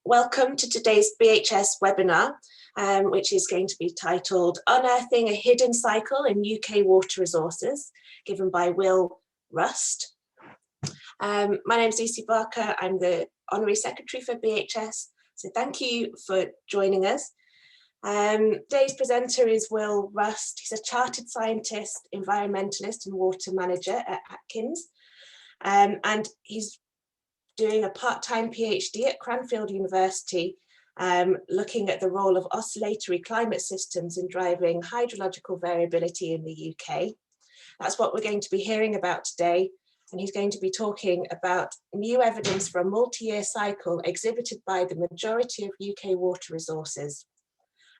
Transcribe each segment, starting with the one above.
Welcome to today's BHS webinar, which is going to be titled Unearthing a Hidden Cycle in UK Water Resources, given by Will Rust. My name is Lucy Barker. I'm the Honorary Secretary for BHS, so thank you for joining us. Today's presenter is Will Rust. He's a chartered scientist, environmentalist and water manager at Atkins, and he's doing a part-time PhD at Cranfield University, looking at the role of oscillatory climate systems in driving hydrological variability in the UK. That's what we're going to be hearing about today. And he's going to be talking about new evidence for a multi-year cycle exhibited by the majority of UK water resources.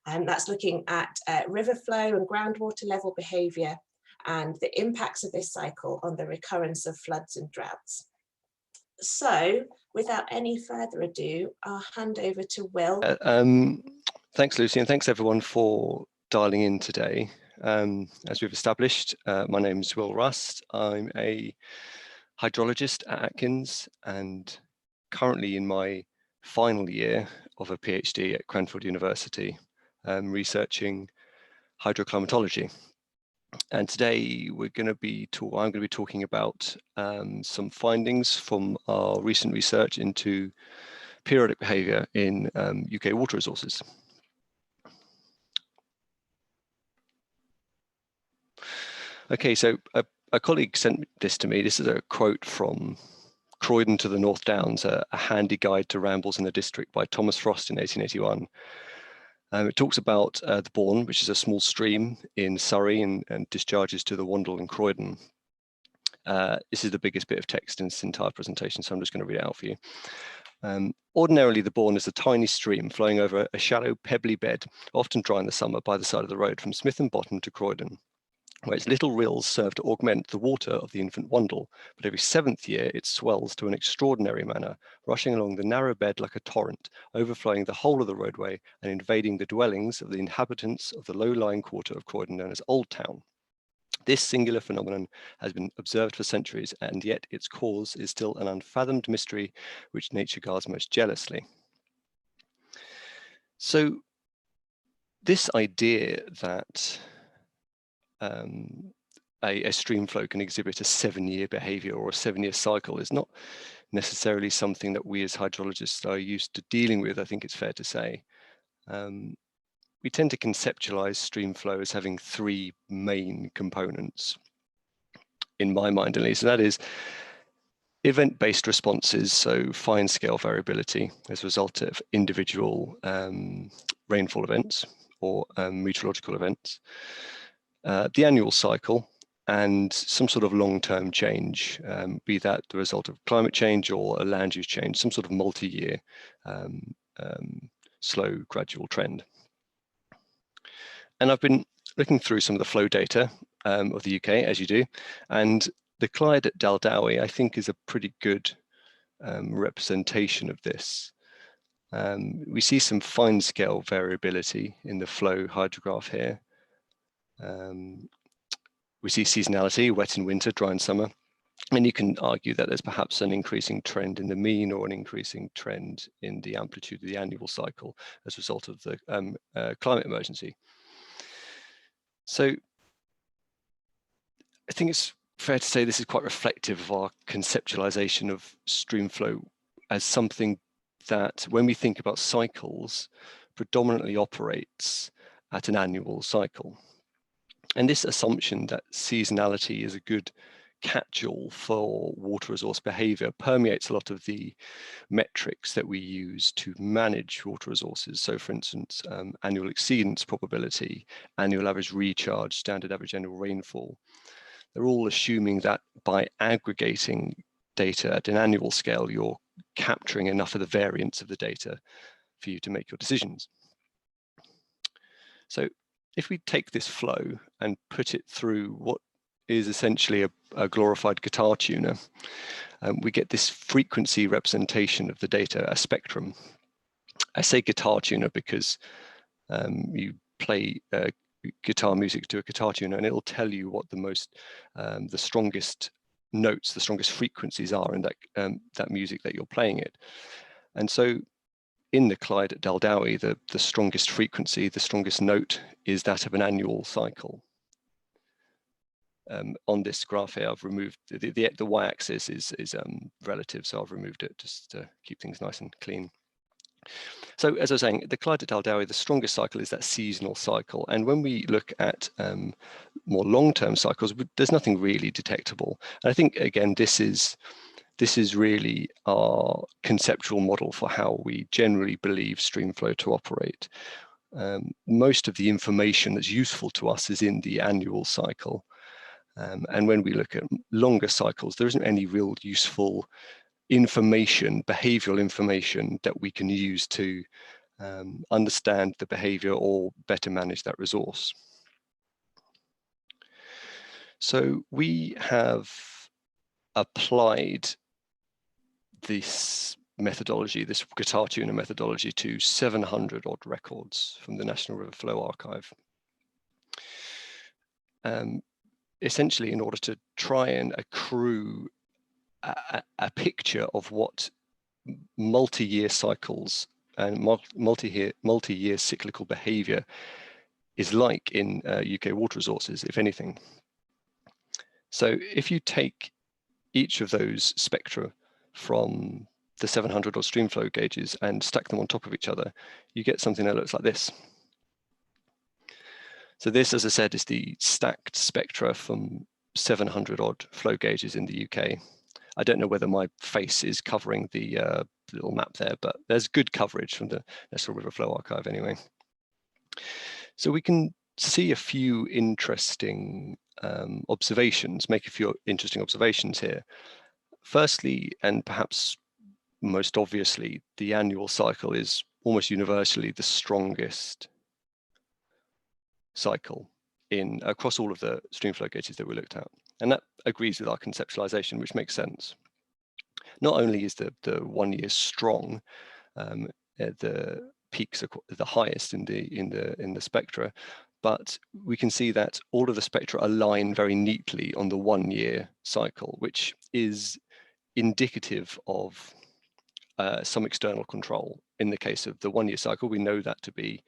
That's looking at river flow and groundwater level behaviour and the impacts of this cycle on the recurrence of floods and droughts. So, without any further ado, I'll hand over to Will. Thanks, Lucy, and thanks everyone for dialing in today. As we've established, my name is Will Rust. I'm a hydrologist at Atkins and currently in my final year of a PhD at Cranfield University, researching hydroclimatology. And today I'm going to be talking about some findings from our recent research into periodic behaviour in UK water resources. Okay, so a colleague sent this to me. This is a quote from Croydon to the North Downs, a handy guide to rambles in the district by Thomas Frost in 1881. It talks about the Boorman, which is a small stream in Surrey and discharges to the Wandle in Croydon. This is the biggest bit of text in this entire presentation, so I'm just going to read it out for you. Ordinarily, the Boorman is a tiny stream flowing over a shallow, pebbly bed, often dry in the summer, by the side of the road from Smitham Bottom to Croydon, where its little rills serve to augment the water of the infant Wandle, but every 7th year it swells to an extraordinary manner, rushing along the narrow bed like a torrent, overflowing the whole of the roadway and invading the dwellings of the inhabitants of the low-lying quarter of Croydon known as Old Town. This singular phenomenon has been observed for centuries, and yet its cause is still an unfathomed mystery which nature guards most jealously. So this idea that a stream flow can exhibit a 7-year behaviour or a 7-year cycle is not necessarily something that we as hydrologists are used to dealing with, I think it's fair to say. We tend to conceptualise stream flow as having 3 main components, in my mind at least, and that is event-based responses, so fine-scale variability as a result of individual rainfall events or meteorological events. The annual cycle and some sort of long-term change, be that the result of climate change or a land use change, some sort of multi-year slow gradual trend. And I've been looking through some of the flow data of the UK, as you do, and the Clyde at Daldowie, I think, is a pretty good representation of this. We see some fine-scale variability in the flow hydrograph here. We see seasonality, wet in winter, dry in summer, and you can argue that there's perhaps an increasing trend in the mean or an increasing trend in the amplitude of the annual cycle as a result of the climate emergency. So I think it's fair to say this is quite reflective of our conceptualization of stream flow as something that, when we think about cycles, predominantly operates at an annual cycle. And this assumption that seasonality is a good catch-all for water resource behaviour permeates a lot of the metrics that we use to manage water resources. So, for instance, annual exceedance probability, annual average recharge, standard average annual rainfall. They're all assuming that by aggregating data at an annual scale, you're capturing enough of the variance of the data for you to make your decisions. So, if we take this flow and put it through what is essentially a glorified guitar tuner, we get this frequency representation of the data, a spectrum. I say guitar tuner because you play guitar music to a guitar tuner and it'll tell you what the strongest notes, the strongest frequencies are in that music that you're playing it. And so in the Clyde at Daldowie, the strongest frequency, the strongest note is that of an annual cycle. On this graph here, I've removed the y-axis is relative, so I've removed it just to keep things nice and clean. So as I was saying, the Clyde at Daldowie, the strongest cycle is that seasonal cycle. And when we look at more long-term cycles, there's nothing really detectable. And I think, again, this is really our conceptual model for how we generally believe streamflow to operate. Most of the information that's useful to us is in the annual cycle. And when we look at longer cycles, there isn't any real useful information, behavioral information that we can use to understand the behavior or better manage that resource. So we have applied this methodology, this guitar tuner methodology, to 700 odd records from the National River Flow Archive. Essentially in order to try and accrue a picture of what multi-year cycles and multi-year cyclical behavior is like in UK water resources, if anything. So if you take each of those spectra from the 700 odd streamflow gauges and stack them on top of each other, you get something that looks like this. So this, as I said, is the stacked spectra from 700 odd flow gauges in the UK. I don't know whether my face is covering the little map there, but there's good coverage from the National River Flow Archive anyway. So we can see a few interesting observations, make a few interesting observations here. Firstly, and perhaps most obviously, the annual cycle is almost universally the strongest cycle across all of the streamflow gauges that we looked at. And that agrees with our conceptualization, which makes sense. Not only is the 1 year strong, the peaks are the highest in the spectra, but we can see that all of the spectra align very neatly on the 1 year cycle, which is indicative of some external control. In the case of the 1 year cycle, we know that to be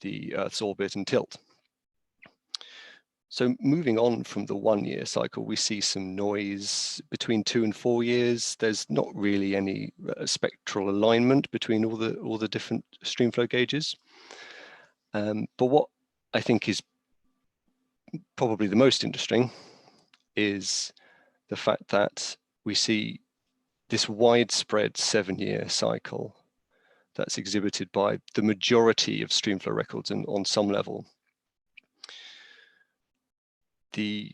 the Earth's orbit and tilt. So moving on from the 1 year cycle, we see some noise between 2 and 4 years. There's not really any spectral alignment between all the different streamflow gauges. But what I think is probably the most interesting is the fact that we see this widespread 7 year cycle that's exhibited by the majority of streamflow records and on some level. The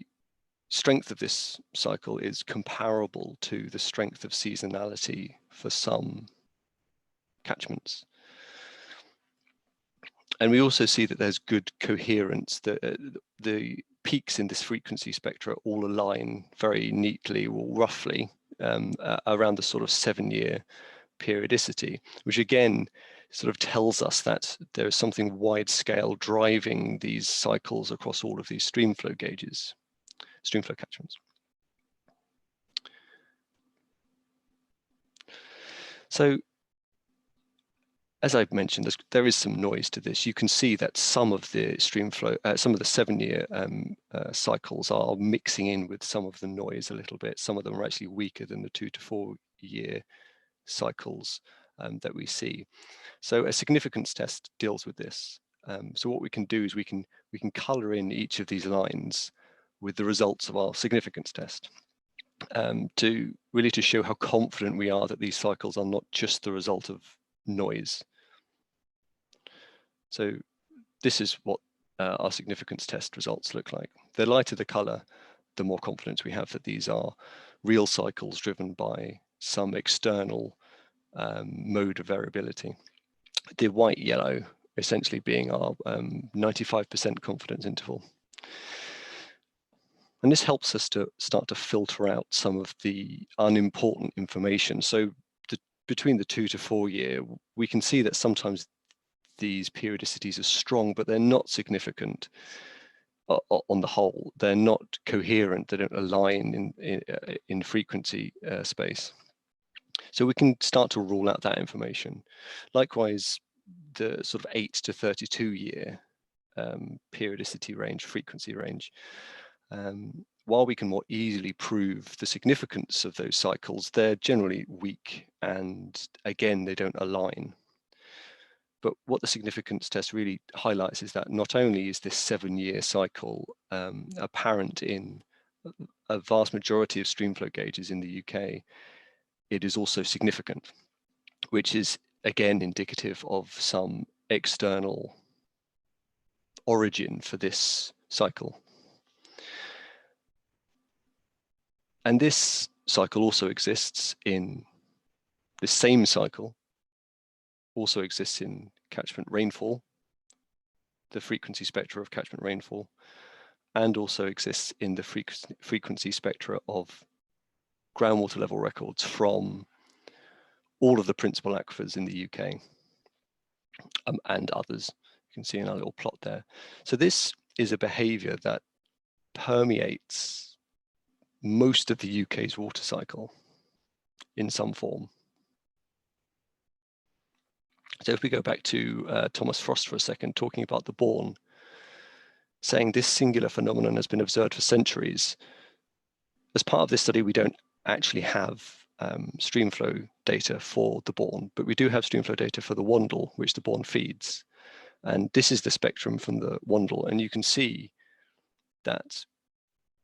strength of this cycle is comparable to the strength of seasonality for some catchments. And we also see that there's good coherence. The peaks in this frequency spectra all align very neatly or roughly around the sort of 7 year periodicity, which again sort of tells us that there is something wide scale driving these cycles across all of these streamflow gauges, streamflow catchments. So, as I've mentioned, there is some noise to this. You can see that some of the streamflow, some of the 7 year cycles are mixing in with some of the noise a little bit. Some of them are actually weaker than the 2 to 4 year cycles that we see. So a significance test deals with this. So what we can do is we can color in each of these lines with the results of our significance test to really show how confident we are that these cycles are not just the result of noise. So this is what our significance test results look like. The lighter the color, the more confidence we have that these are real cycles driven by some external mode of variability. The white yellow essentially being our 95% confidence interval. And this helps us to start to filter out some of the unimportant information. So between the 2 to 4 year, we can see that sometimes these periodicities are strong, but they're not significant on the whole. They're not coherent, they don't align in frequency space. So we can start to rule out that information. Likewise, the sort of 8 to 32 year periodicity range, frequency range, while we can more easily prove the significance of those cycles, they're generally weak, and again, they don't align. But what the significance test really highlights is that not only is this 7-year cycle apparent in a vast majority of streamflow gauges in the UK, it is also significant, which is again indicative of some external origin for this cycle. And this cycle also exists in the same cycle, also exists in catchment rainfall, the frequency spectra of catchment rainfall, and also exists in the frequency spectra of groundwater level records from all of the principal aquifers in the UK and others. You can see in our little plot there. So this is a behaviour that permeates most of the UK's water cycle in some form. So if we go back to Thomas Frost for a second, talking about the Boorman, saying this singular phenomenon has been observed for centuries. As part of this study, we don't actually have streamflow data for the Boorman, but we do have streamflow data for the Wandle, which the Boorman feeds. And this is the spectrum from the Wandle, and you can see that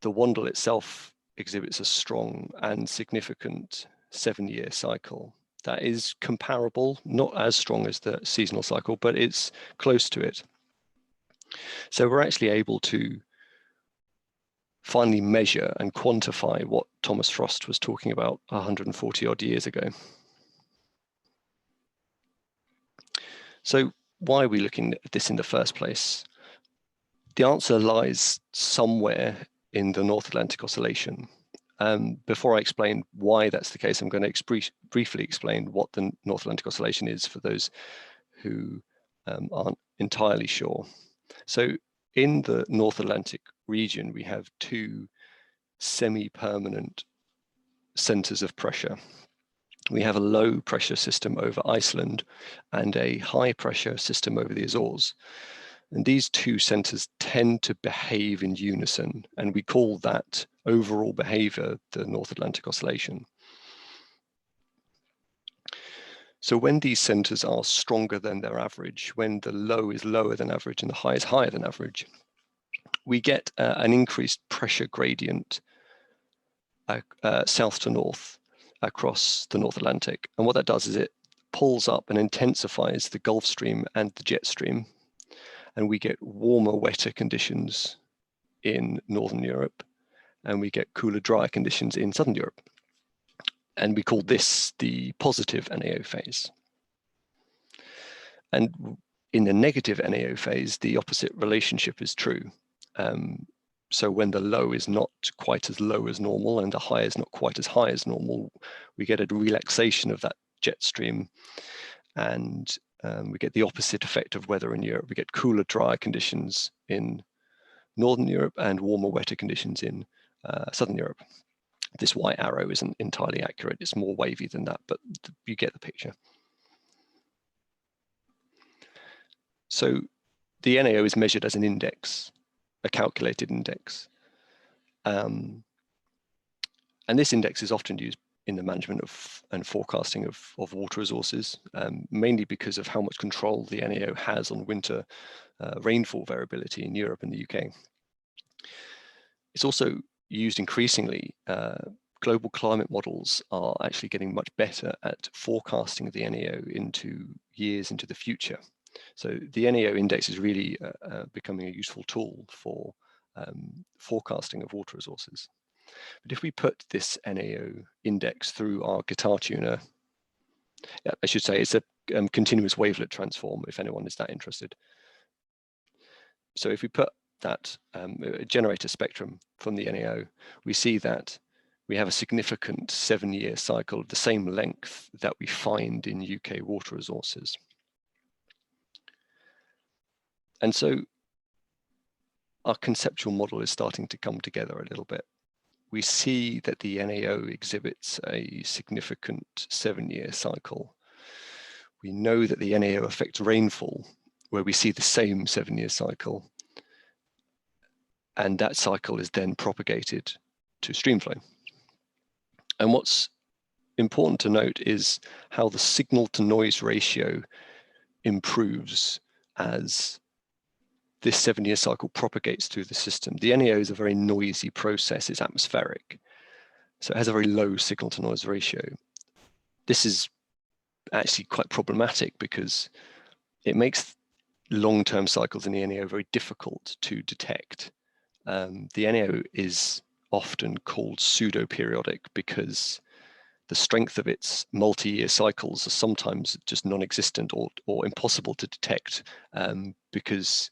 the Wandle itself exhibits a strong and significant 7-year cycle that is comparable, not as strong as the seasonal cycle, but it's close to it. So we're actually able to finally measure and quantify what Thomas Frost was talking about 140 odd years ago. So why are we looking at this in the first place? The answer lies somewhere in the North Atlantic Oscillation. Before I explain why that's the case, I'm going to briefly explain what the North Atlantic Oscillation is for those who aren't entirely sure. So in the North Atlantic region, we have 2 semi-permanent centers of pressure. We have a low pressure system over Iceland and a high pressure system over the Azores. And these 2 centers tend to behave in unison, and we call that overall behavior the North Atlantic Oscillation. So when these centers are stronger than their average, when the low is lower than average and the high is higher than average, we get an increased pressure gradient south to north across the North Atlantic. And what that does is it pulls up and intensifies the Gulf Stream and the jet stream, and we get warmer, wetter conditions in Northern Europe, and we get cooler, drier conditions in Southern Europe. And we call this the positive NAO phase. And in the negative NAO phase, the opposite relationship is true. So when the low is not quite as low as normal and the high is not quite as high as normal, we get a relaxation of that jet stream, and we get the opposite effect of weather in Europe. We get cooler, drier conditions in Northern Europe and warmer, wetter conditions in Southern Europe. This white arrow isn't entirely accurate. It's more wavy than that, but you get the picture. So the NAO is measured as an index, a calculated index. And this index is often used in the management of and forecasting of water resources, mainly because of how much control the NAO has on winter rainfall variability in Europe and the UK. It's also used increasingly. Global climate models are actually getting much better at forecasting the NAO into years into the future. So the NAO index is really becoming a useful tool for forecasting of water resources. But if we put this NAO index through our guitar tuner, I should say it's a continuous wavelet transform, if anyone is that interested. So if we put that generate a spectrum from the NAO, we see that we have a significant 7-year cycle of the same length that we find in UK water resources. And so our conceptual model is starting to come together a little bit. we see that the NAO exhibits a significant 7-year cycle. We know that the NAO affects rainfall, where we see the same 7-year cycle, and that cycle is then propagated to streamflow. And what's important to note is how the signal to noise ratio improves as this 7-year cycle propagates through the system. The NAO is a very noisy process, it's atmospheric, so it has a very low signal to noise ratio. This is actually quite problematic because it makes long-term cycles in the NAO very difficult to detect. The NAO is often called pseudo-periodic because the strength of its multi-year cycles are sometimes just non-existent or impossible to detect because,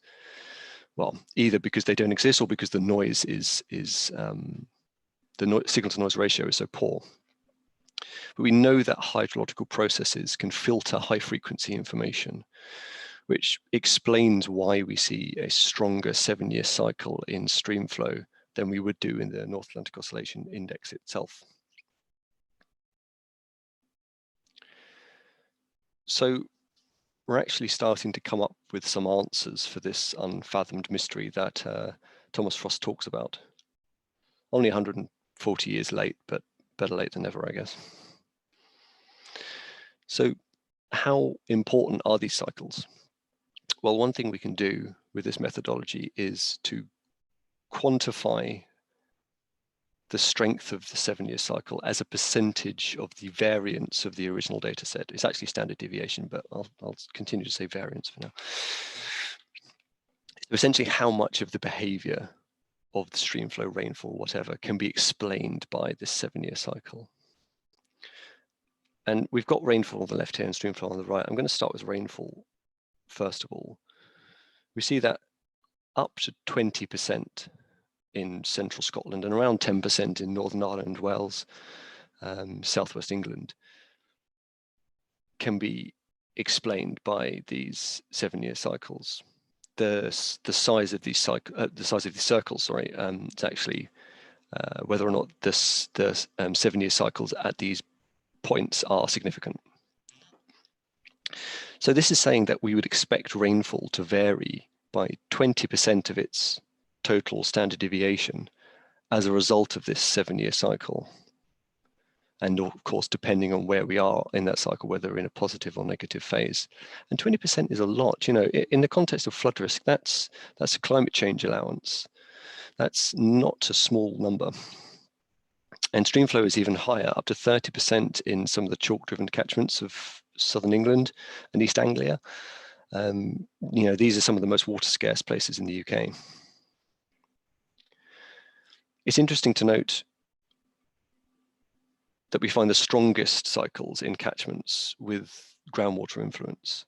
well, either because they don't exist or because the noise is the signal to noise ratio is so poor. But we know that hydrological processes can filter high frequency information, which explains why we see a stronger 7-year cycle in streamflow than we would do in the North Atlantic Oscillation Index itself. So we're actually starting to come up with some answers for this unfathomed mystery that Thomas Frost talks about. Only 140 years late, but better late than never, I guess. So how important are these cycles? Well, one thing we can do with this methodology is to quantify the strength of the 7-year cycle as a percentage of the variance of the original data set. It's actually standard deviation, but I'll continue to say variance for now. So essentially, how much of the behavior of the streamflow, rainfall, whatever, can be explained by this 7-year cycle. And we've got rainfall on the left here and streamflow on the right. I'm going to start with rainfall first of all. We see that up to 20% in central Scotland and around 10% in Northern Ireland, Wales, southwest England can be explained by these 7-year cycles. The size of these circles, sorry, it's actually whether or not the 7-year cycles at these points are significant. So this is saying that we would expect rainfall to vary by 20% of its total standard deviation as a result of this 7-year cycle. And of course, depending on where we are in that cycle, whether we're in a positive or negative phase. And 20% is a lot, you know, in the context of flood risk, that's a climate change allowance. That's not a small number. And streamflow is even higher, up to 30% in some of the chalk-driven catchments of southern England and East Anglia. You know, these are some of the most water-scarce places in the UK. It's interesting to note that we find the strongest cycles in catchments with groundwater influence.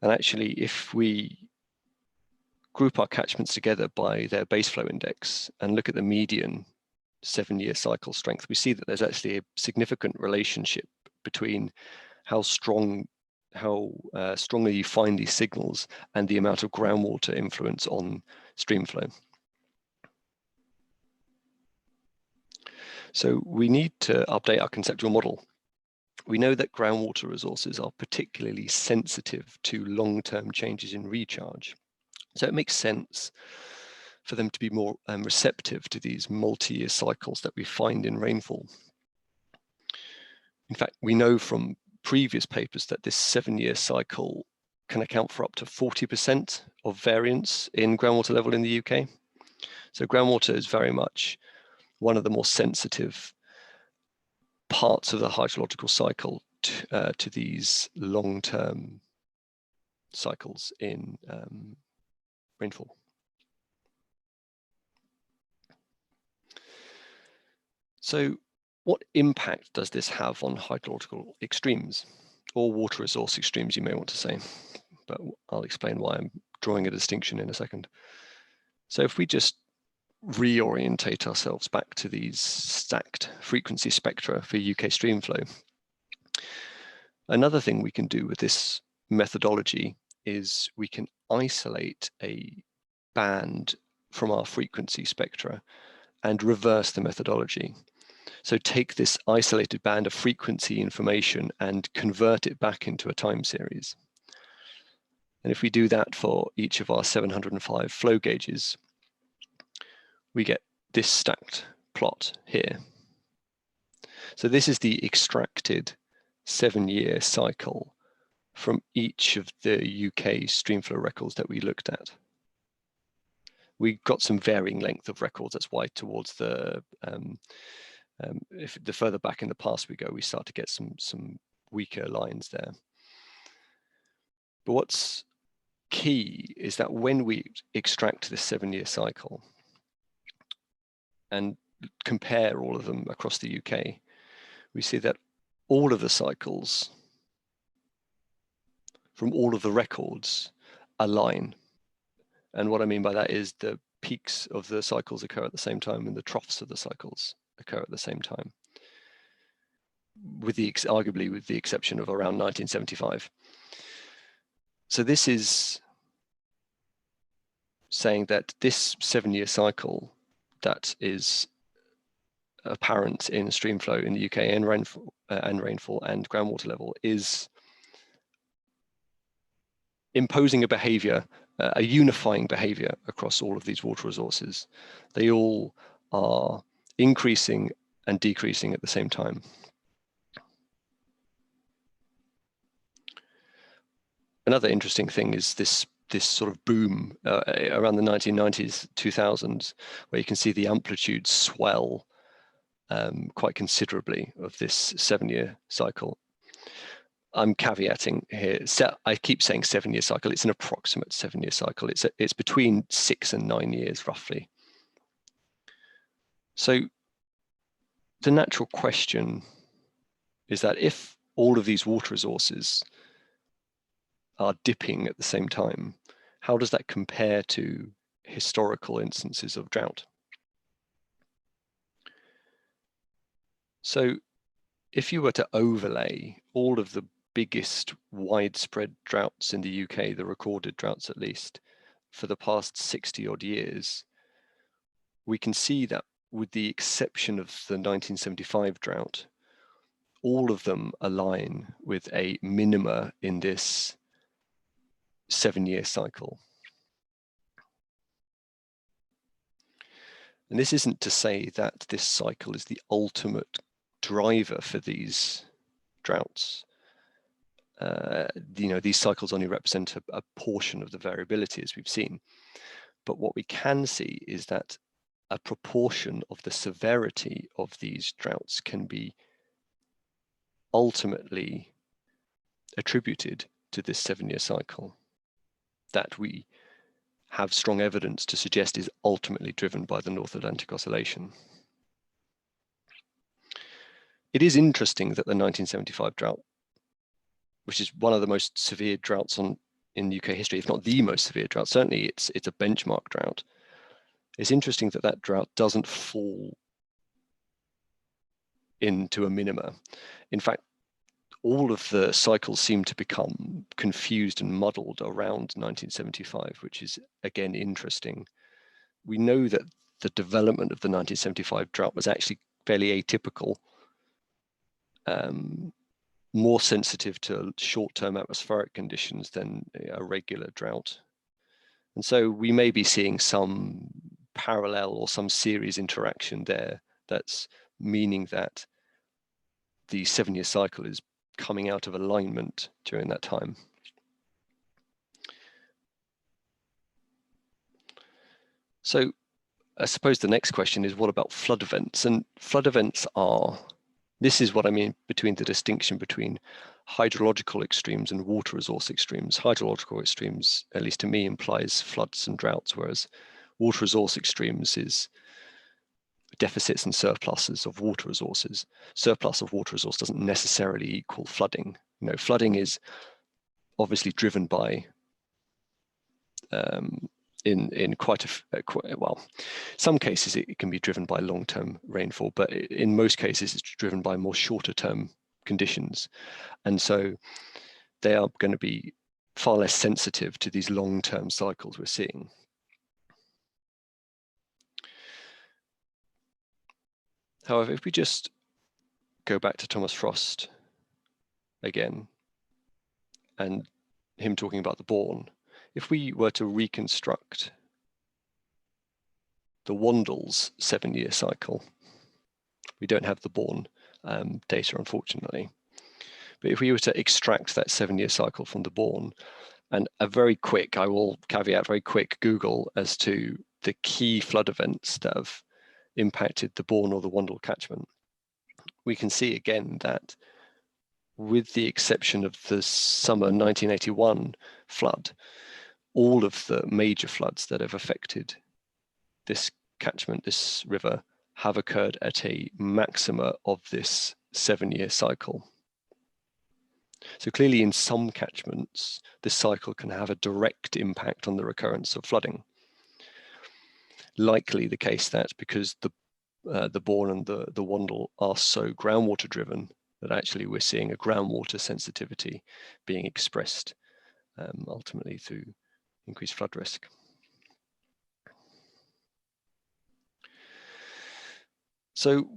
And actually, if we group our catchments together by their baseflow index and look at the median 7-year cycle strength, we see that there's actually a significant relationship between how strongly you find these signals and the amount of groundwater influence on streamflow. So we need to update our conceptual model. We know that groundwater resources are particularly sensitive to long-term changes in recharge. So it makes sense for them to be more receptive to these multi-year cycles that we find in rainfall. In fact, we know from previous papers that this 7-year cycle can account for up to 40% of variance in groundwater level in the UK. So groundwater is very much one of the more sensitive parts of the hydrological cycle to these long-term cycles in rainfall. So what impact does this have on hydrological extremes, or water resource extremes, you may want to say, but I'll explain why I'm drawing a distinction in a second. So if we just reorientate ourselves back to these stacked frequency spectra for UK streamflow, another thing we can do with this methodology is we can isolate a band from our frequency spectra and reverse the methodology. So take this isolated band of frequency information and convert it back into a time series. And if we do that for each of our 705 flow gauges, we get this stacked plot here. So this is the extracted 7-year cycle from each of the UK streamflow records that we looked at. We got some varying length of records. That's why towards the if the further back in the past we go, we start to get some weaker lines there. But what's key is that when we extract this 7-year cycle and compare all of them across the UK, we see that all of the cycles from all of the records align. And what I mean by that is the peaks of the cycles occur at the same time and the troughs of the cycles occur at the same time, with the arguably with the exception of around 1975. So this is saying that this 7-year cycle that is apparent in streamflow in the UK and rainfall and groundwater level is imposing a behaviour, a unifying behaviour across all of these water resources. They all are increasing and decreasing at the same time. Another interesting thing is this sort of boom around the 1990s, 2000s, where you can see the amplitude swell quite considerably of this 7-year cycle. I'm caveating here. I keep saying 7-year cycle. It's an approximate 7-year cycle. It's between 6 and 9 years roughly. So the natural question is that if all of these water resources are dipping at the same time, how does that compare to historical instances of drought? So if you were to overlay all of the biggest widespread droughts in the UK, the recorded droughts at least, for the past 60 odd years, we can see that with the exception of the 1975 drought, all of them align with a minima in this 7-year cycle. And this isn't to say that this cycle is the ultimate driver for these droughts. These cycles only represent a portion of the variability, as we've seen. But what we can see is that a proportion of the severity of these droughts can be ultimately attributed to this 7-year cycle that we have strong evidence to suggest is ultimately driven by the North Atlantic Oscillation. It is interesting that the 1975 drought, which is one of the most severe droughts in UK history, if not the most severe drought, certainly it's a benchmark drought. It's interesting that that drought doesn't fall into a minima. In fact, all of the cycles seem to become confused and muddled around 1975, which is again interesting. We know that the development of the 1975 drought was actually fairly atypical, more sensitive to short-term atmospheric conditions than a regular drought. And so we may be seeing some parallel or some series interaction there that's meaning that the 7-year cycle is coming out of alignment during that time. So I suppose the next question is, what about flood events? And flood events are, this is what I mean between the distinction between hydrological extremes and water resource extremes. Hydrological extremes, at least to me, implies floods and droughts, whereas water resource extremes is deficits and surpluses of water resources. Surplus of water resource doesn't necessarily equal flooding. Flooding is obviously driven by in some cases it can be driven by long-term rainfall, but in most cases it's driven by more shorter-term conditions, and so they are going to be far less sensitive to these long-term cycles we're seeing. However, if we just go back to Thomas Frost again, and him talking about the Bourne, if we were to reconstruct the Wandle's 7-year cycle, we don't have the Bourne data, unfortunately. But if we were to extract that 7-year cycle from the Bourne, and a very quick, I will caveat, very quick Google as to the key flood events that have impacted the Bourne or the Wandle catchment, we can see again that with the exception of the summer 1981 flood, all of the major floods that have affected this catchment, this river, have occurred at a maxima of this 7-year cycle. So clearly in some catchments, this cycle can have a direct impact on the recurrence of flooding. Likely the case that because the Bourne and the Wandle are so groundwater driven, that actually we're seeing a groundwater sensitivity being expressed ultimately through increased flood risk. So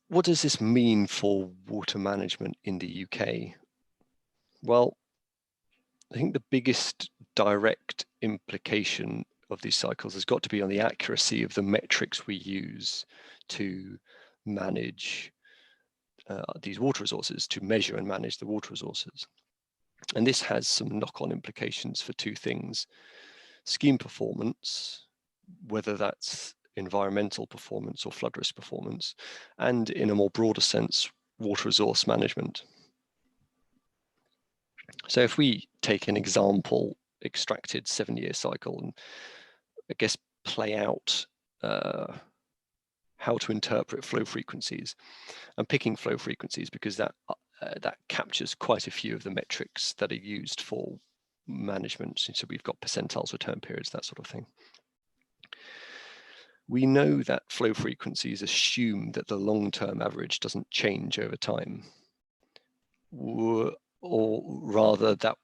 what does this mean for water management in the UK? Well, I think the biggest direct implication of these cycles has got to be on the accuracy of the metrics we use to manage these water resources, to measure and manage the water resources. And this has some knock-on implications for two things: scheme performance, whether that's environmental performance or flood risk performance, and in a more broader sense, water resource management. So if we take an example, extracted 7-year cycle, and I guess play out how to interpret flow frequencies. I'm picking flow frequencies because that captures quite a few of the metrics that are used for management. So we've got percentiles, return periods, that sort of thing. We know that flow frequencies assume that the long-term average doesn't change over time, or rather that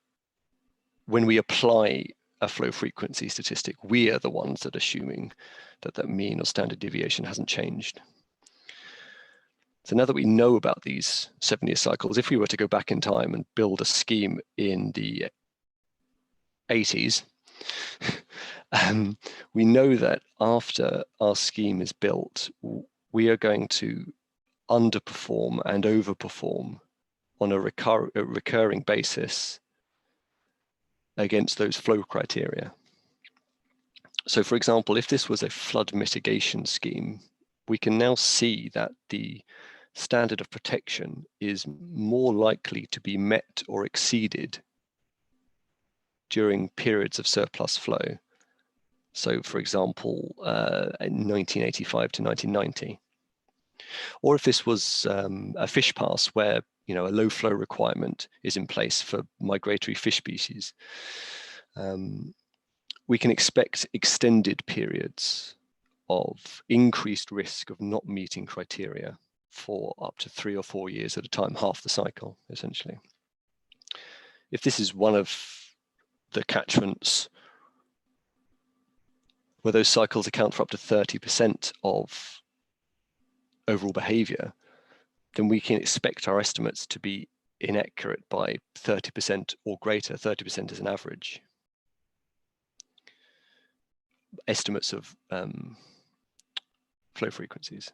when we apply a flow frequency statistic, we are the ones that are assuming that that mean or standard deviation hasn't changed. So now that we know about these 7-year cycles, if we were to go back in time and build a scheme in the 80s, we know that after our scheme is built, we are going to underperform and overperform on a recurring basis against those flow criteria. So for example, if this was a flood mitigation scheme, we can now see that the standard of protection is more likely to be met or exceeded during periods of surplus flow. So for example, in 1985 to 1990. Or if this was a fish pass where a low flow requirement is in place for migratory fish species, we can expect extended periods of increased risk of not meeting criteria for up to 3 or 4 years at a time, half the cycle, essentially. If this is one of the catchments where those cycles account for up to 30% of overall behaviour, then we can expect our estimates to be inaccurate by 30% or greater. 30% is an average. Estimates of flow frequencies.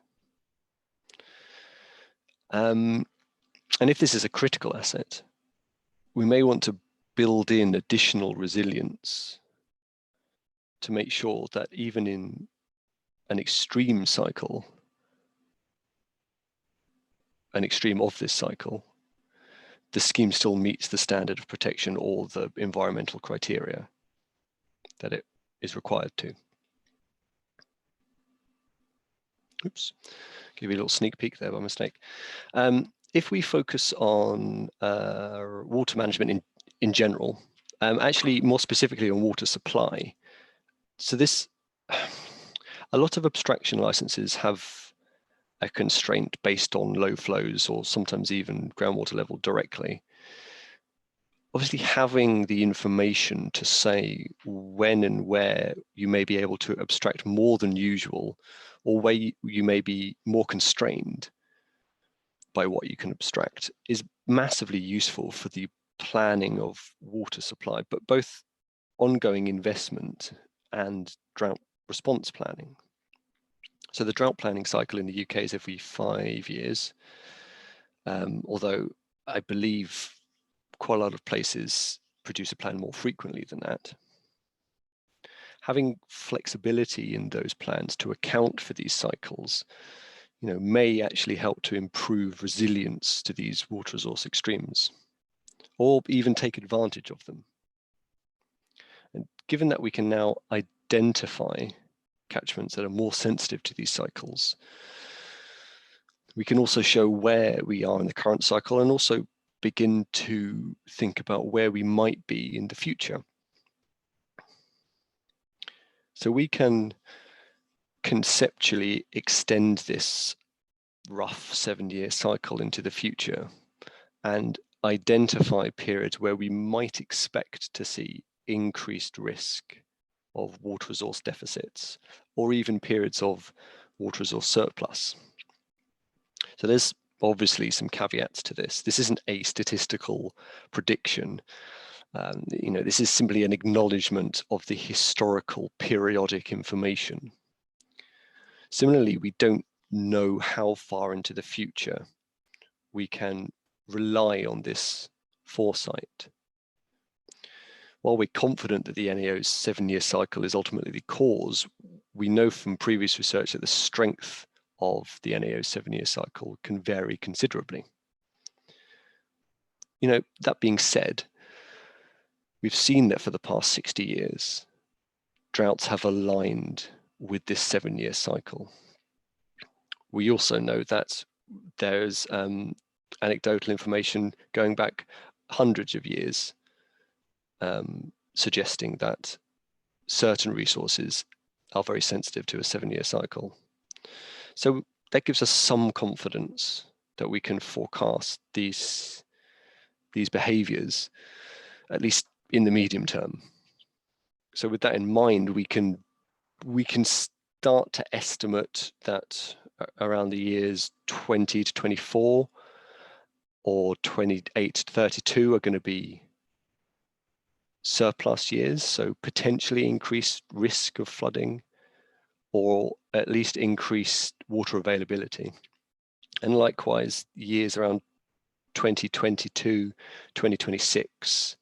And if this is a critical asset, we may want to build in additional resilience to make sure that even in an extreme cycle, an extreme of this cycle, the scheme still meets the standard of protection or the environmental criteria that it is required to. Oops, give you a little sneak peek there by mistake. If we focus on water management in general, actually more specifically on water supply, so this, a lot of abstraction licenses have a constraint based on low flows or sometimes even groundwater level directly. obviously having the information to say when and where you may be able to abstract more than usual, or where you may be more constrained by what you can abstract, is massively useful for the planning of water supply, but both ongoing investment and drought response planning. So the drought planning cycle in the UK is every 5 years, although I believe quite a lot of places produce a plan more frequently than that. Having flexibility in those plans to account for these cycles, may actually help to improve resilience to these water resource extremes, or even take advantage of them. And given that we can now identify catchments that are more sensitive to these cycles, we can also show where we are in the current cycle and also begin to think about where we might be in the future. So we can conceptually extend this rough 7-year cycle into the future and identify periods where we might expect to see increased risk of water resource deficits, or even periods of water resource surplus. So there's obviously some caveats to this. This isn't a statistical prediction. This is simply an acknowledgement of the historical periodic information. Similarly, we don't know how far into the future we can rely on this foresight. While we're confident that the NAO's 7-year cycle is ultimately the cause, we know from previous research that the strength of the NAO's 7-year cycle can vary considerably. That being said, we've seen that for the past 60 years, droughts have aligned with this 7-year cycle. We also know that there's anecdotal information going back hundreds of years suggesting that certain resources are very sensitive to a 7-year cycle. So that gives us some confidence that we can forecast these behaviours, at least in the medium term. So with that in mind, we can start to estimate that around the years 20 to 24 or 28 to 32 are going to be surplus years, so potentially increased risk of flooding, or at least increased water availability. And likewise, years around 2022, 2026,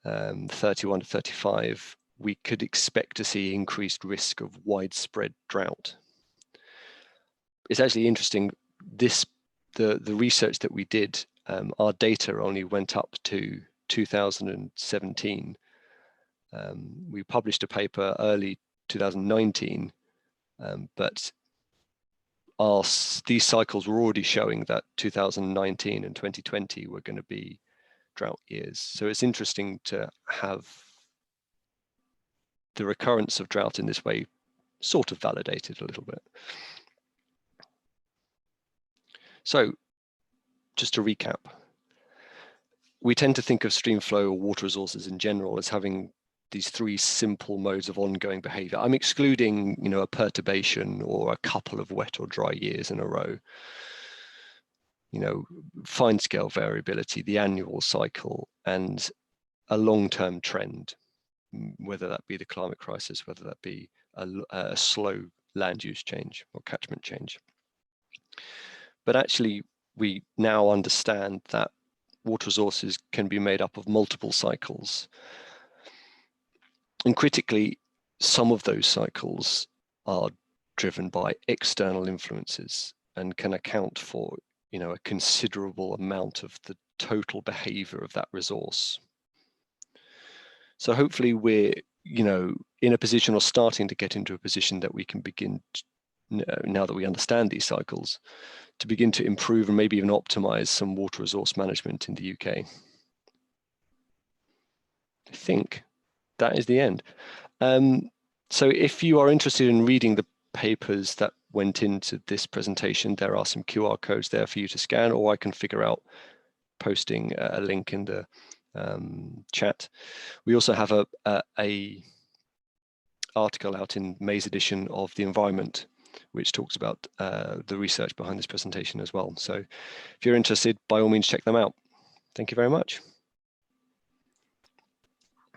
31 to 35, we could expect to see increased risk of widespread drought. It's actually interesting, the research that we did, our data only went up to 2017. We published a paper early 2019, but these cycles were already showing that 2019 and 2020 were going to be drought years. So it's interesting to have the recurrence of drought in this way sort of validated a little bit. So just to recap, we tend to think of streamflow or water resources in general as having these 3 simple modes of ongoing behavior. I'm excluding, a perturbation or a couple of wet or dry years in a row. Fine scale variability, the annual cycle, and a long-term trend, whether that be the climate crisis, whether that be a slow land use change or catchment change. But actually, we now understand that water resources can be made up of multiple cycles. And critically, some of those cycles are driven by external influences and can account for, a considerable amount of the total behavior of that resource. So hopefully we're, in a position, or starting to get into a position, that we can begin, now that we understand these cycles, to begin to improve and maybe even optimize some water resource management in the UK. I think that is the end. So if you are interested in reading the papers that went into this presentation, there are some QR codes there for you to scan, or I can figure out posting a link in the chat. We also have a article out in May's edition of The Environment, which talks about the research behind this presentation as well. So if you're interested, by all means, check them out. Thank you very much.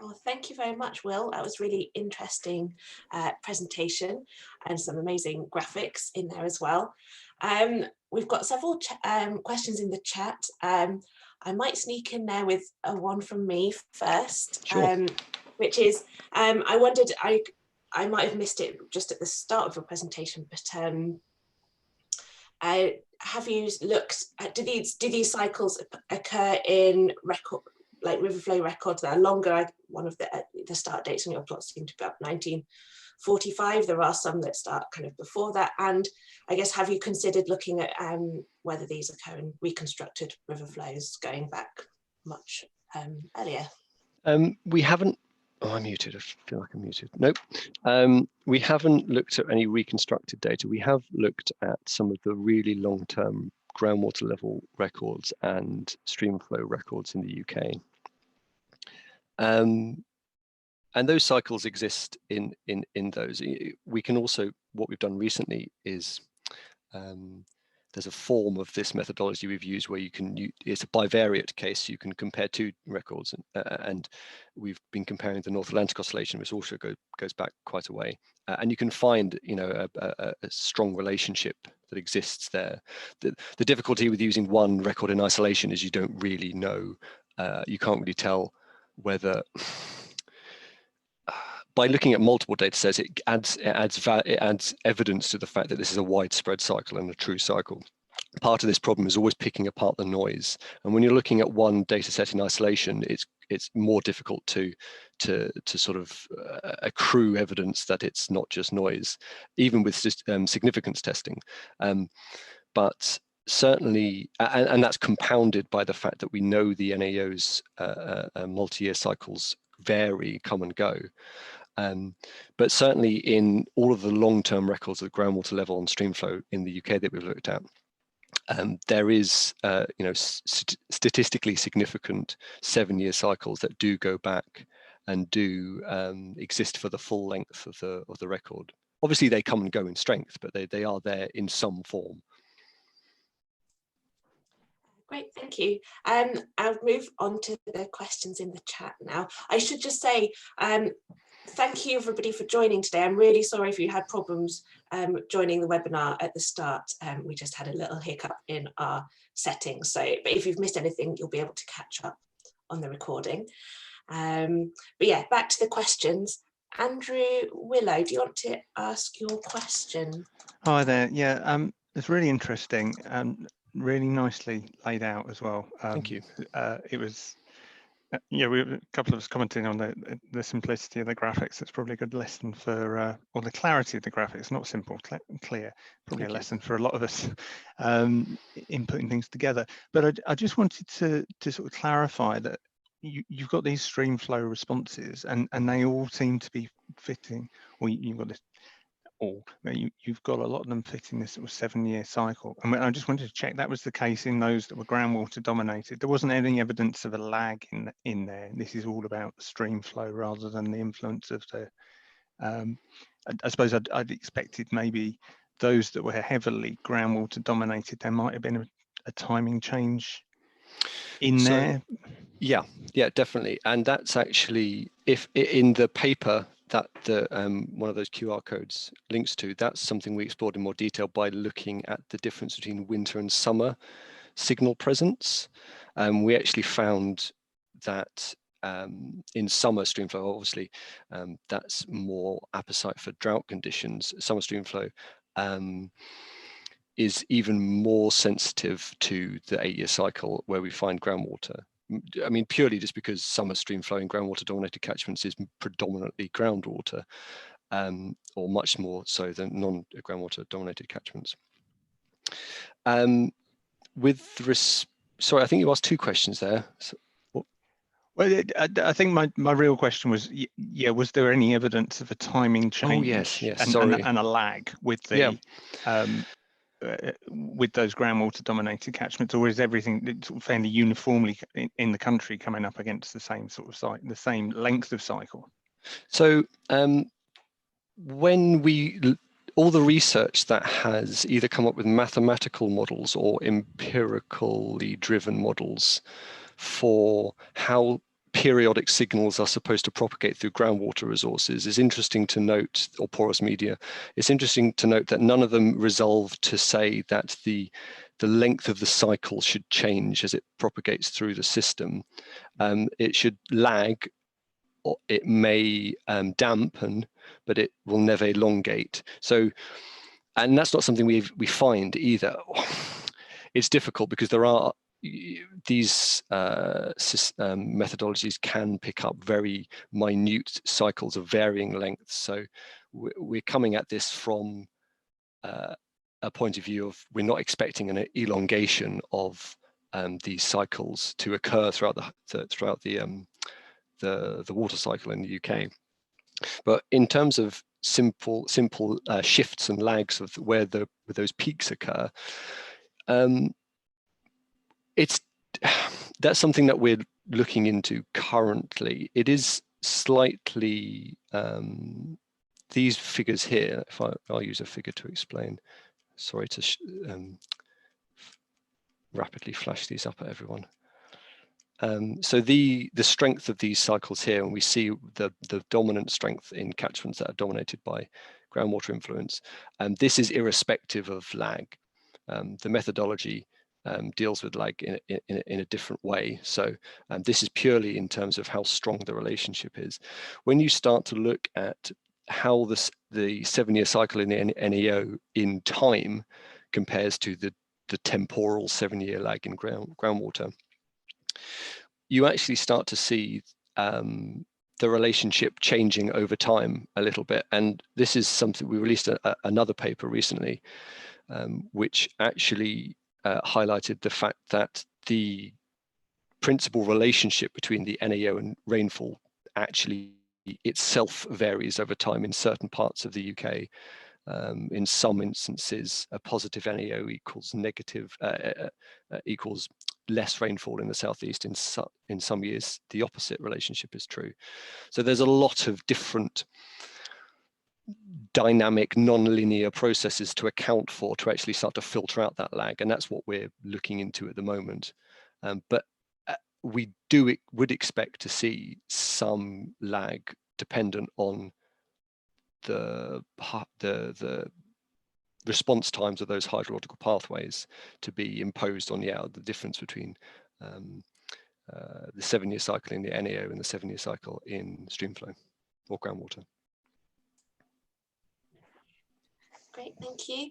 Well, thank you very much, Will. That was really interesting presentation and some amazing graphics in there as well. We've got several questions in the chat. I might sneak in there with one from me first, Sure. Which is, I wondered, I might have missed it just at the start of your presentation, but have you looked at, do these cycles occur in river flow records that are longer? One of the start dates on your plot seem to be up 1945. There are some that start kind of before that. And I guess, have you considered looking at whether these occur in reconstructed river flows going back much earlier? We haven't. Oh, I'm muted. I feel like I'm muted. Nope. We haven't looked at any reconstructed data. We have looked at some of the really long-term groundwater level records and stream flow records in the UK. And those cycles exist in those. We can also, what we've done recently is there's a form of this methodology we've used where you can, it's a bivariate case, you can compare two records, and we've been comparing the North Atlantic Oscillation, which also goes back quite a way, and you can find, you know, a strong relationship that exists there. The difficulty with using one record in isolation is you don't really know, you can't really tell whether by looking at multiple data sets, it adds evidence to the fact that this is a widespread cycle and a true cycle. Part of this problem is always picking apart the noise, and when you're looking at one data set in isolation, it's more difficult to sort of accrue evidence that it's not just noise, even with significance testing. But certainly, and that's compounded by the fact that we know the NAO's multi-year cycles vary, come and go. But certainly in all of the long-term records of groundwater level and streamflow in the UK that we've looked at, there is, you know, statistically significant 7-year cycles that do go back and do exist for the full length of the record. Obviously, they come and go in strength, but they are there in some form. Great, thank you. I'll move on to the questions in the chat now. I should just say, thank you everybody for joining today. I'm really sorry if you had problems joining the webinar at the start. We just had a little hiccup in our settings. So, but if you've missed anything, you'll be able to catch up on the recording. But yeah, back to the questions. Andrew Willow, do you want to ask your question? Hi there. Yeah, it's really interesting and really nicely laid out as well. Thank you. It was, yeah, a couple of us commenting on the simplicity of the graphics. It's probably a good lesson for, or the clarity of the graphics, not simple, clear, probably a lesson for a lot of us in putting things together. But I just wanted to sort of clarify that you've got these stream flow responses and they all seem to be fitting, or you've got this, you've got a lot of them fitting this sort of 7-year cycle. And I just wanted to check that was the case in those that were groundwater dominated. There wasn't any evidence of a lag in there. This is all about the stream flow rather than the influence of the, I suppose I'd expected maybe those that were heavily groundwater dominated, there might have been a timing change in there. Yeah, definitely. And that's actually, if in the paper that the one of those QR codes links to, that's something we explored in more detail by looking at the difference between winter and summer signal presence. We actually found that in summer streamflow, obviously, that's more apposite for drought conditions. Summer streamflow is even more sensitive to the 8-year cycle where we find groundwater. I mean, purely just because summer stream flow in groundwater dominated catchments is predominantly groundwater, or much more so than non-groundwater dominated catchments. Sorry, I think you asked 2 questions there. So, well, I think my real question was, yeah, was there any evidence of a timing change? Oh, yes, and a lag with the with those groundwater dominated catchments, or is everything sort of fairly uniformly in the country coming up against the same sort of site, the same length of cycle? So when all the research that has either come up with mathematical models or empirically driven models for how periodic signals are supposed to propagate through groundwater resources is interesting to note, or porous media, it's interesting to note that none of them resolve to say that the length of the cycle should change as it propagates through the system. It should lag, or it may dampen, but it will never elongate. So, and that's not something we find either. It's difficult because there are these methodologies can pick up very minute cycles of varying lengths. So we're coming at this from a point of view of we're not expecting an elongation of these cycles to occur throughout the water cycle in the UK. But in terms of simple shifts and lags of where those peaks occur, that's something that we're looking into currently. It is slightly, these figures here, if I'll use a figure to explain, sorry to rapidly flash these up at everyone. So the strength of these cycles here, and we see the dominant strength in catchments that are dominated by groundwater influence, and this is irrespective of lag. The methodology deals with lag in a different way. So this is purely in terms of how strong the relationship is. When you start to look at how the 7-year cycle in the NEO in time compares to the temporal 7-year lag in groundwater, you actually start to see the relationship changing over time a little bit. And this is something, we released another paper recently, which actually highlighted the fact that the principal relationship between the NAO and rainfall actually itself varies over time in certain parts of the UK. In some instances, a positive NAO equals negative, equals less rainfall in the southeast. In some years, the opposite relationship is true. So there's a lot of different dynamic, non-linear processes to account for to actually start to filter out that lag, and that's what we're looking into at the moment. But we would expect to see some lag dependent on the response times of those hydrological pathways to be imposed on the difference between the 7-year cycle in the NAO and the 7-year cycle in streamflow or groundwater. Great, thank you.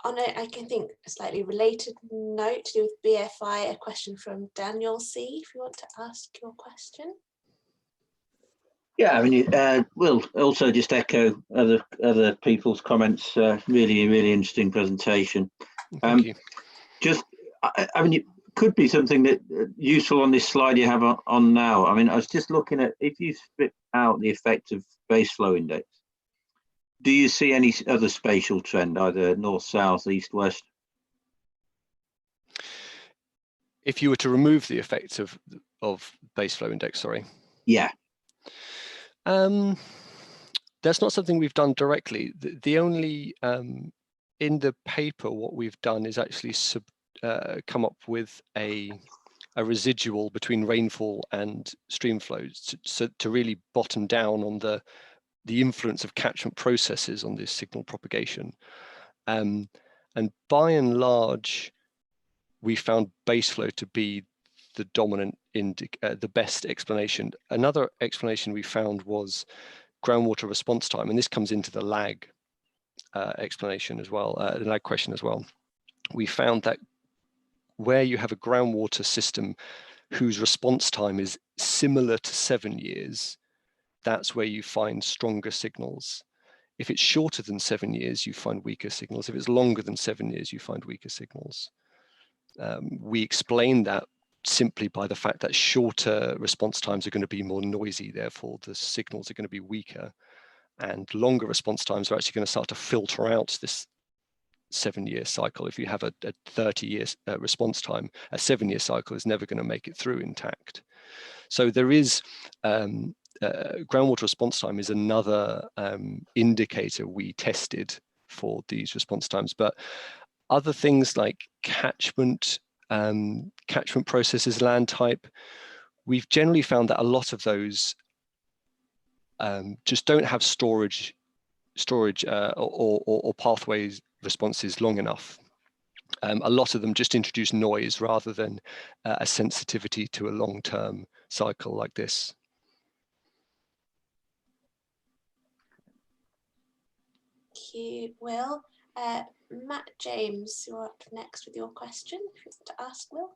On a, I can think, a slightly related note to do with BFI, a question from Daniel C. If you want to ask your question. Yeah, I mean, we'll also just echo other people's comments. Really interesting presentation. Thank you. Just, I mean, it could be something that useful on this slide you have on now. I mean, I was just looking at, if you strip out the effect of base flow index, do you see any other spatial trend, either north, south, east, west? If you were to remove the effects of base flow index, sorry. Yeah. That's not something we've done directly. The only, in the paper, what we've done is actually come up with a residual between rainfall and stream flows, so to really bottom down on the influence of catchment processes on this signal propagation. And by and large, we found base flow to be the dominant, the best explanation. Another explanation we found was groundwater response time, and this comes into the lag explanation as well, the lag question as well. We found that where you have a groundwater system whose response time is similar to 7 years, that's where you find stronger signals. If it's shorter than 7 years, you find weaker signals. If it's longer than 7 years, you find weaker signals. We explain that simply by the fact that shorter response times are going to be more noisy, therefore the signals are going to be weaker, and longer response times are actually going to start to filter out this 7-year cycle. If you have a 30-year response time, a 7-year cycle is never going to make it through intact. So there is groundwater response time is another indicator we tested for these response times, but other things like catchment processes, land type, we've generally found that a lot of those just don't have storage or pathways responses long enough. A lot of them just introduce noise rather than a sensitivity to a long-term cycle like this. Thank you, Will. Matt James, you're up next with your question, if you want to ask Will.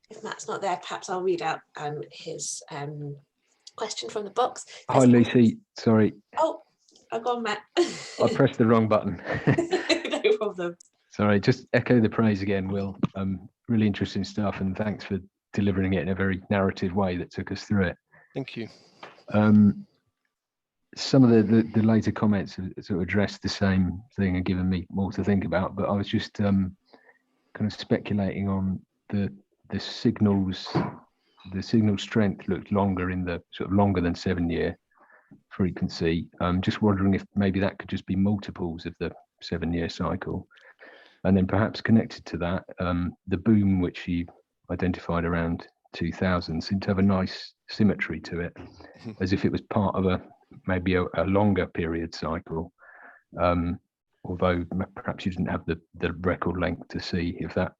If Matt's not there, perhaps I'll read out his question from the box. Hi, Lucy. Sorry. Oh, I've gone, Matt. I pressed the wrong button. No problem. Sorry, just echo the praise again, Will. Really interesting stuff, and thanks for delivering it in a very narrative way that took us through it. Thank you. Some of the later comments sort of addressed the same thing and given me more to think about, but I was just kind of speculating on the signals. The signal strength looked longer in the sort of longer than 7-year frequency. I'm just wondering if maybe that could just be multiples of the 7-year cycle. And then perhaps connected to that, the boom which you identified around 2000 seemed to have a nice symmetry to it, as if it was part of maybe a longer period cycle, although perhaps you didn't have the record length to see if that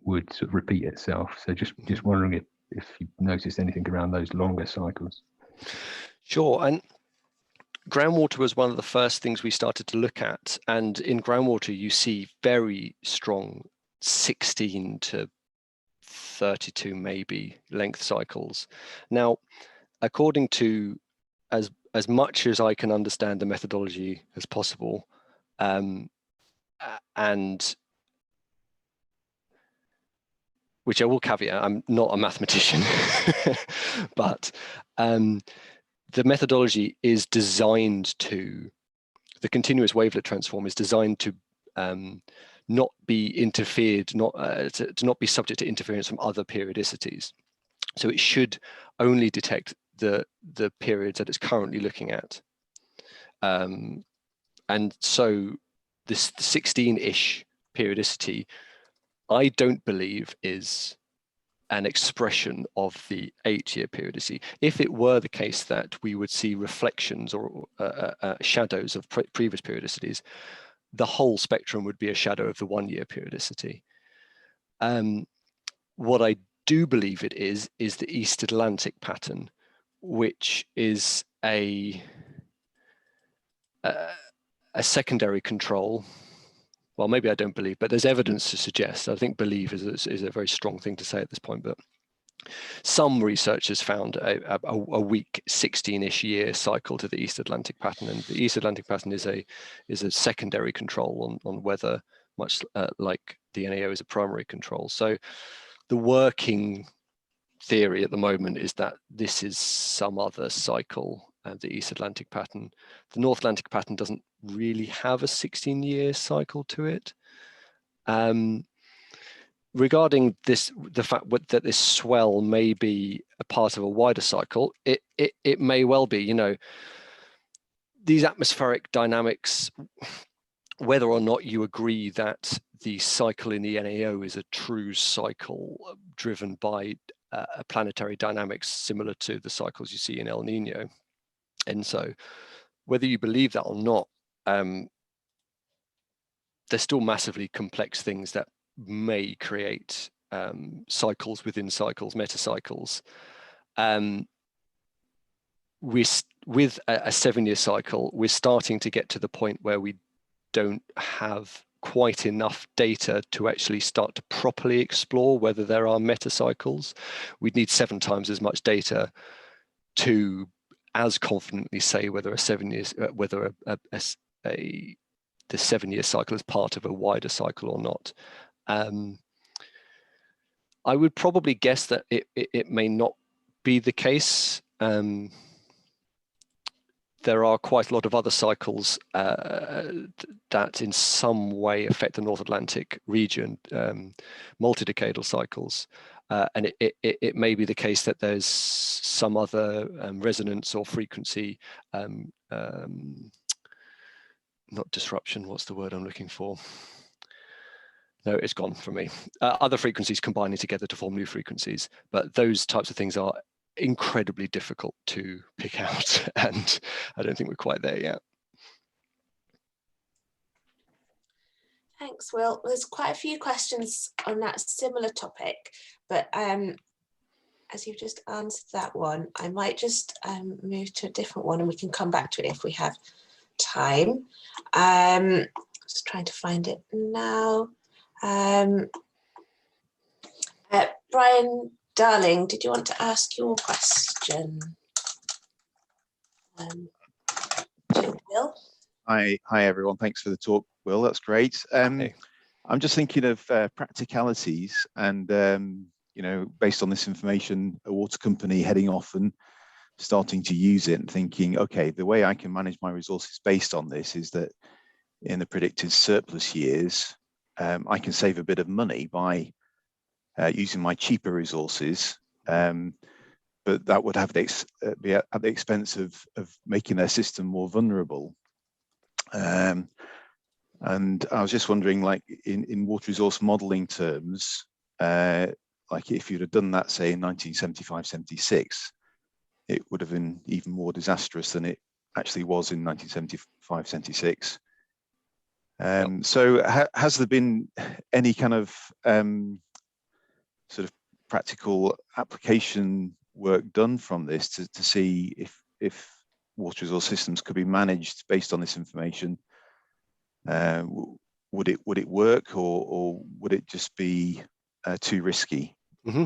would sort of repeat itself. So just wondering if you noticed anything around those longer cycles. Sure. And groundwater was one of the first things we started to look at. And in groundwater, you see very strong 16 to 32 maybe length cycles. Now, according to as much as I can understand the methodology as possible, and which I will caveat, I'm not a mathematician, but the methodology is designed to, the continuous wavelet transform is designed to not be interfered, to not be subject to interference from other periodicities. So it should only detect the periods that it's currently looking at. And so this 16-ish periodicity, I don't believe is an expression of the 8-year periodicity. If it were the case that we would see reflections or shadows of previous periodicities, the whole spectrum would be a shadow of the 1-year periodicity. What I do believe it is the East Atlantic pattern, which is a secondary control. Well, maybe I don't believe, but there's evidence to suggest. I think believe is a very strong thing to say at this point, but some researchers found a weak 16-ish year cycle to the East Atlantic pattern, and the East Atlantic pattern is a secondary control on weather, much like the NAO is a primary control. So the working theory at the moment is that this is some other cycle, the East Atlantic pattern. The North Atlantic pattern doesn't really have a 16-year cycle to it. Regarding this, the fact that this swell may be a part of a wider cycle, it may well be. You know, these atmospheric dynamics, whether or not you agree that the cycle in the NAO is a true cycle driven by planetary dynamics similar to the cycles you see in El Nino. And so whether you believe that or not, there's still massively complex things that may create cycles within cycles, metacycles. With a 7-year cycle, we're starting to get to the point where we don't have quite enough data to actually start to properly explore whether there are metacycles. We'd need 7 times as much data to as confidently say whether the 7-year cycle is part of a wider cycle or not. I would probably guess that it may not be the case. There are quite a lot of other cycles that in some way affect the North Atlantic region, multi-decadal cycles. And it may be the case that there's some other resonance or frequency, not disruption, what's the word I'm looking for? No, it's gone from me. Other frequencies combining together to form new frequencies, but those types of things are incredibly difficult to pick out, and I don't think we're quite there yet. Thanks, Will. There's quite a few questions on that similar topic, but as you've just answered that one, I might just move to a different one and we can come back to it if we have time. Just trying to find it now. Brian Darling, did you want to ask your question? Will? Hi everyone. Thanks for the talk, Will. That's great. Hey. I'm just thinking of practicalities, and you know, based on this information, a water company heading off and starting to use it and thinking, okay, the way I can manage my resources based on this is that in the predicted surplus years, I can save a bit of money by using my cheaper resources, but that would have be at the expense of making their system more vulnerable. And I was just wondering, like in water resource modeling terms, like if you'd have done that, say in 1975-76, it would have been even more disastrous than it actually was in 1975-76. So has there been any kind of sort of practical application work done from this to see if water resource systems could be managed based on this information? Would it work, or would it just be too risky? Mm-hmm.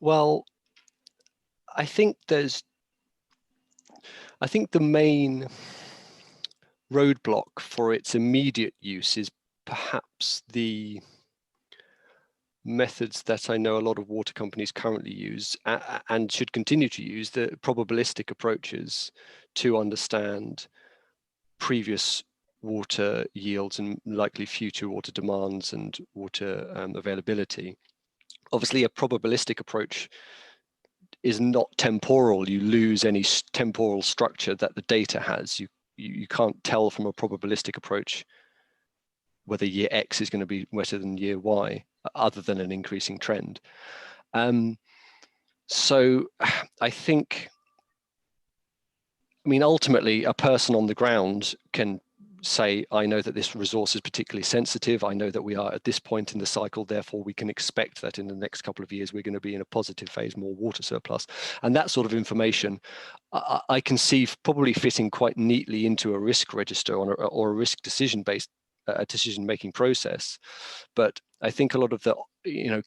Well, I think the main roadblock for its immediate use is perhaps the methods that I know a lot of water companies currently use and should continue to use, the probabilistic approaches to understand previous water yields and likely future water demands and water availability. Obviously, a probabilistic approach is not temporal. You lose any temporal structure that the data has. You can't tell from a probabilistic approach whether year X is going to be wetter than year Y, other than an increasing trend. So I think, I mean, ultimately, a person on the ground can say, I know that this resource is particularly sensitive. I know that we are at this point in the cycle, therefore we can expect that in the next couple of years, we're going to be in a positive phase, more water surplus. And that sort of information, I can see probably fitting quite neatly into a risk register or a risk decision-based decision-making process. But I think a lot of the,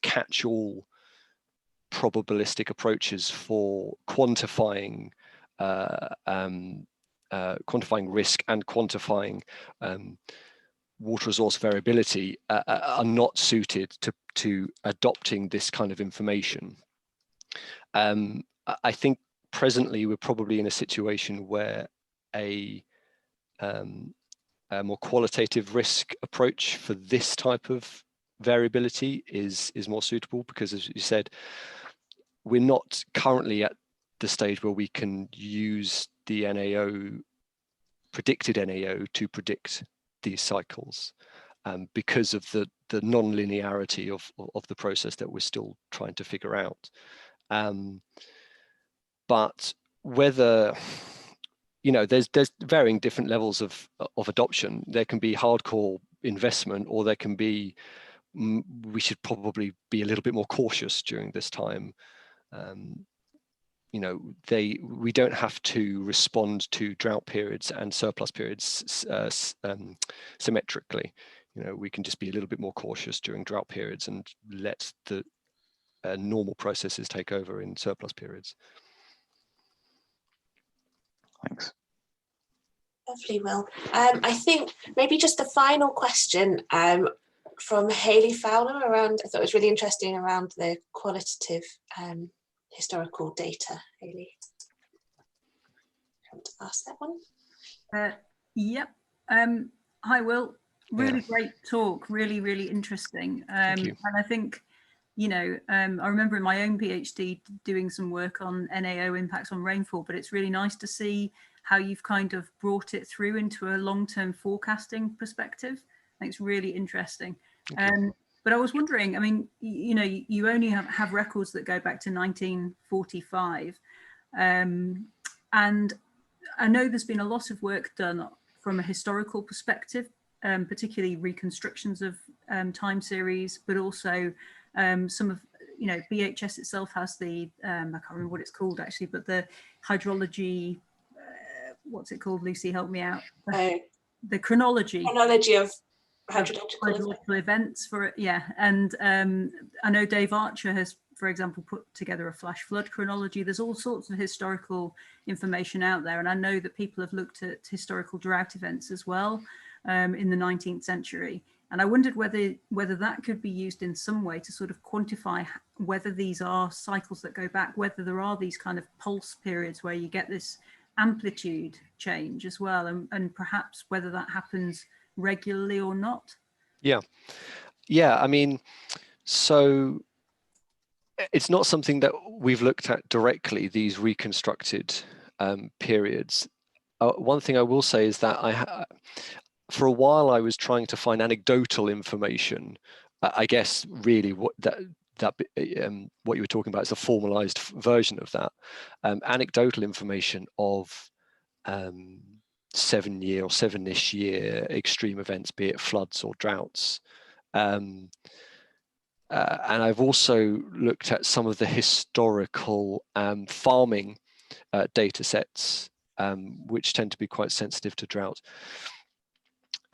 catch-all probabilistic approaches for quantifying quantifying risk and quantifying water resource variability are not suited to adopting this kind of information. I think presently we're probably in a situation where a more qualitative risk approach for this type of variability is more suitable, because, as you said, we're not currently at the stage where we can use the NAO, predicted NAO, to predict these cycles, because of the non-linearity of the process that we're still trying to figure out. But whether, there's varying different levels of adoption. There can be hardcore investment, or there can be, we should probably be a little bit more cautious during this time. We don't have to respond to drought periods and surplus periods symmetrically. We can just be a little bit more cautious during drought periods and let the normal processes take over in surplus periods. Thanks. Lovely, Will. I think maybe just a final question from Hayley Fowler around, I thought it was really interesting around the qualitative historical data. Hayley, want to ask that one? Yep. Hi, Will. Really great talk. Really, really interesting. And I think, you know, I remember in my own PhD doing some work on NAO impacts on rainfall, but it's really nice to see how you've kind of brought it through into a long-term forecasting perspective. I think it's really interesting. But I was wondering, I mean, you know, you only have records that go back to 1945. And I know there's been a lot of work done from a historical perspective, particularly reconstructions of time series, but also some of, you know, BHS itself has the, I can't remember what it's called actually, but the hydrology, what's it called, Lucy, help me out. The chronology. Chronology of hydrological events for it, yeah. And I know Dave Archer has, for example, put together a flash flood chronology. There's all sorts of historical information out there, and I know that people have looked at historical drought events as well in the 19th century. And I wondered whether that could be used in some way to sort of quantify whether these are cycles that go back, whether there are these kind of pulse periods where you get this amplitude change as well, and perhaps whether that happens regularly or not. Yeah, I mean, so it's not something that we've looked at directly, these reconstructed periods. One thing I will say is that for a while I was trying to find anecdotal information. I guess really what what you were talking about is a formalized version of that. Anecdotal information of 7-year or 7-ish year extreme events, be it floods or droughts. And I've also looked at some of the historical farming data sets, which tend to be quite sensitive to drought.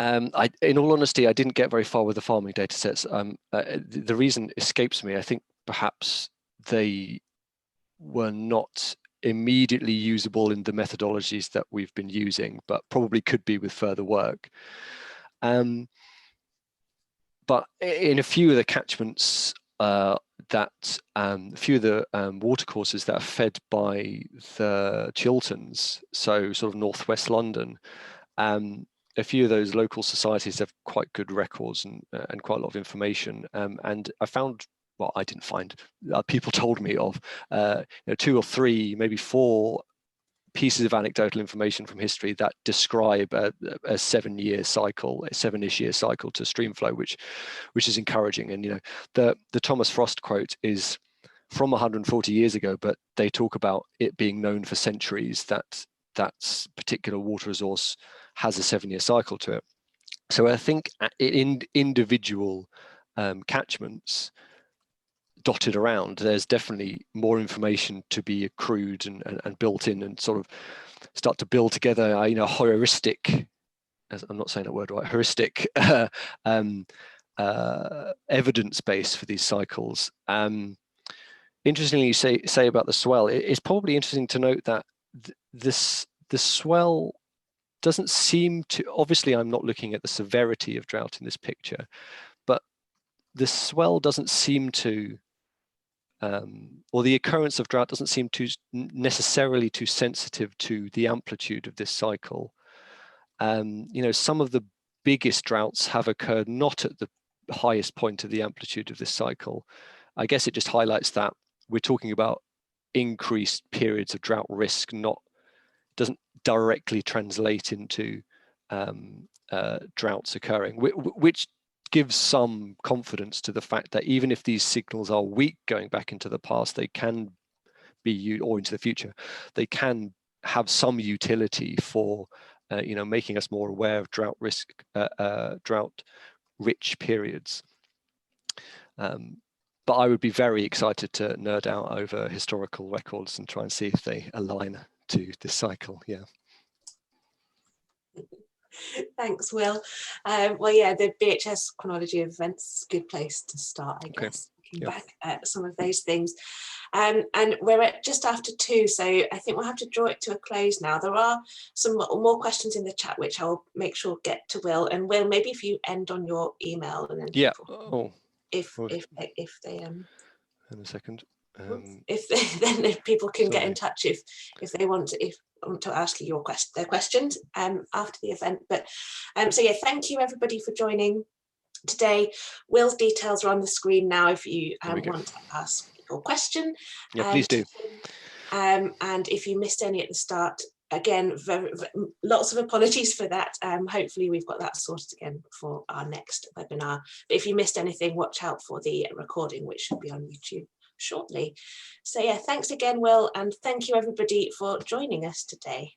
In all honesty, I didn't get very far with the farming data sets. The reason escapes me. I think perhaps they were not immediately usable in the methodologies that we've been using, but probably could be with further work. But in a few of the catchments a few of the watercourses that are fed by the Chilterns, so sort of northwest London, a few of those local societies have quite good records and quite a lot of information. And I found, well, I didn't find, people told me of 2 or 3, maybe 4 pieces of anecdotal information from history that describe a 7-year cycle, a 7-ish year cycle to streamflow, which is encouraging. And the Thomas Frost quote is from 140 years ago, but they talk about it being known for centuries that that particular water resource has a 7-year cycle to it. So I think in individual catchments dotted around, there's definitely more information to be accrued and built in, and sort of start to build together a heuristic, as I'm not saying that word right, heuristic evidence base for these cycles. Interestingly, you say about the swell, it's probably interesting to note that the swell doesn't seem to, obviously I'm not looking at the severity of drought in this picture, but the swell doesn't seem to, or the occurrence of drought doesn't seem to necessarily too sensitive to the amplitude of this cycle. Some of the biggest droughts have occurred not at the highest point of the amplitude of this cycle. I guess it just highlights that we're talking about increased periods of drought risk, doesn't directly translate into droughts occurring, which gives some confidence to the fact that even if these signals are weak going back into the past, they can be, or into the future, they can have some utility for making us more aware of drought risk, drought rich periods. But I would be very excited to nerd out over historical records and try and see if they align to this cycle. Yeah. Thanks, Will. Well, yeah, the BHS chronology of events is a good place to start, I guess. looking back at some of those things. And we're at just after 2, so I think we'll have to draw it to a close now. There are some more questions in the chat, which I'll make sure get to Will. And Will, maybe if you end on your email, and then if they in a second. If people can get in touch if they want to ask you their questions after the event. But so yeah, thank you everybody for joining today. Will's details are on the screen now if you want to ask your question. Yeah, please do. And if you missed any at the start, again, lots of apologies for that. Hopefully we've got that sorted again for our next webinar. But if you missed anything, watch out for the recording, which should be on YouTube shortly. So yeah, thanks again, Will, and thank you everybody for joining us today.